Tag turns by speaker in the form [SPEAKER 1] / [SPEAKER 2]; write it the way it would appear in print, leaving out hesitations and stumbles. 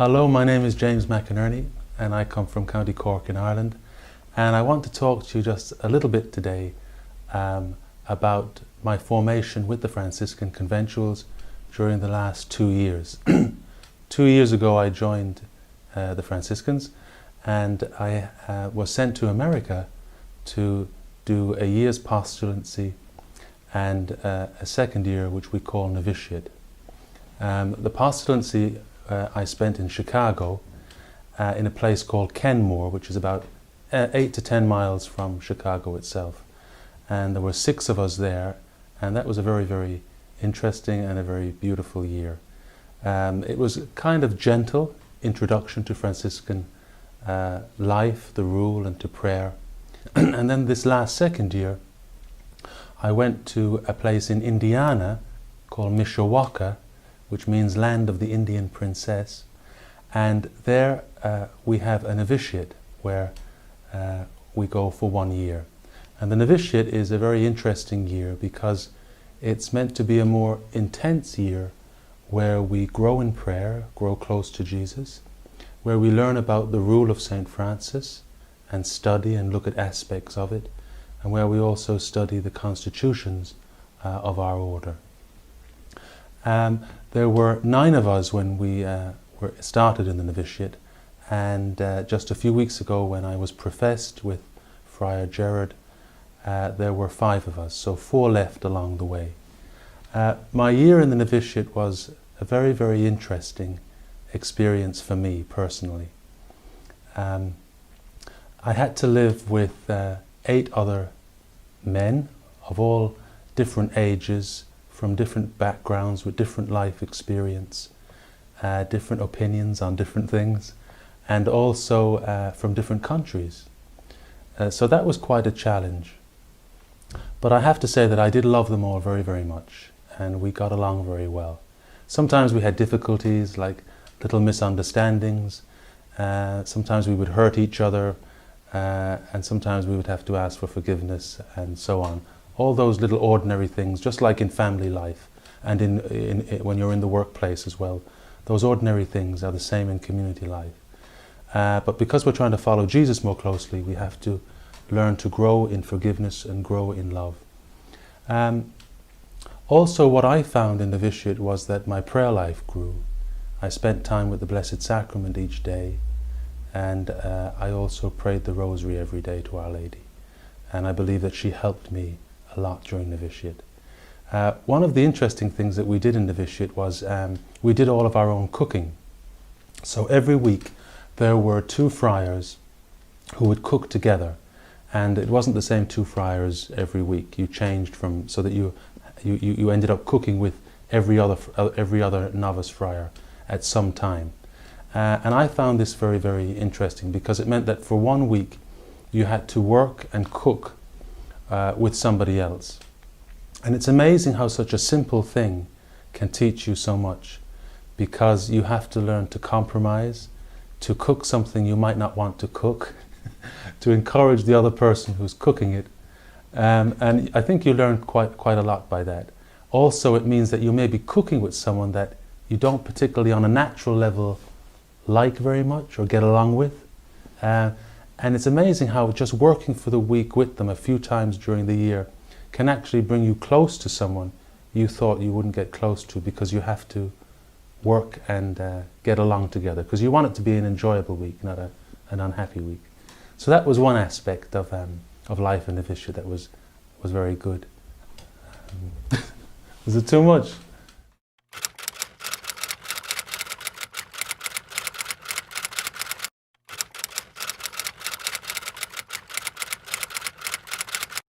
[SPEAKER 1] Hello, my name is James McInerney and I come from County Cork in Ireland, and I want to talk to you just a little bit today about my formation with the Franciscan Conventuals during the last 2 years. 2 years ago I joined the Franciscans, and I was sent to America to do a year's postulancy and a second year which we call Novitiate. The postulancy I spent in Chicago in a place called Kenmore, which is about 8 to 10 miles from Chicago itself. And there were 6 of us there, and that was a very, very interesting and a very beautiful year. It was a kind of gentle introduction to Franciscan life, the rule, and to prayer. And then this last second year, I went to a place in Indiana called Mishawaka, which means land of the Indian princess, and there we have a novitiate where we go for 1 year. And the novitiate is a very interesting year because it's meant to be a more intense year where we grow in prayer, grow close to Jesus, where we learn about the rule of St. Francis and study and look at aspects of it, and where we also study the constitutions of our order. There were 9 of us when we were started in the novitiate, and just a few weeks ago when I was professed with Friar Gerard, there were 5 of us, so 4 left along the way. My year in the novitiate was a very, very interesting experience for me personally. I had to live with 8 other men of all different ages, from different backgrounds, with different life experience, different opinions on different things, and also from different countries. So that was quite a challenge. But I have to say that I did love them all very, very much, and we got along very well. Sometimes we had difficulties, like little misunderstandings. Sometimes we would hurt each other, and sometimes we would have to ask for forgiveness, and so on. All those little ordinary things, just like in family life and when you're in the workplace as well. Those ordinary things are the same in community life. But because we're trying to follow Jesus more closely, we have to learn to grow in forgiveness and grow in love. Also, what I found in the novitiate was that my prayer life grew. I spent time with the Blessed Sacrament each day, and I also prayed the Rosary every day to Our Lady. And I believe that she helped me a lot during novitiate. One of the interesting things that we did in novitiate was we did all of our own cooking. So every week there were 2 friars who would cook together, and it wasn't the same 2 friars every week. You changed from, so that you ended up cooking with every other novice friar at some time. And I found this very, very interesting because it meant that for 1 week you had to work and cook with somebody else. And it's amazing how such a simple thing can teach you so much, because you have to learn to compromise, to cook something you might not want to cook, to encourage the other person who's cooking it. And I think you learn quite a lot by that. Also, it means that you may be cooking with someone that you don't particularly on a natural level like very much or get along with. And it's amazing how just working for the week with them a few times during the year can actually bring you close to someone you thought you wouldn't get close to, because you have to work and get along together, because you want it to be an enjoyable week, not an unhappy week. So that was one aspect of life in novitiate that was very good. Was it too much?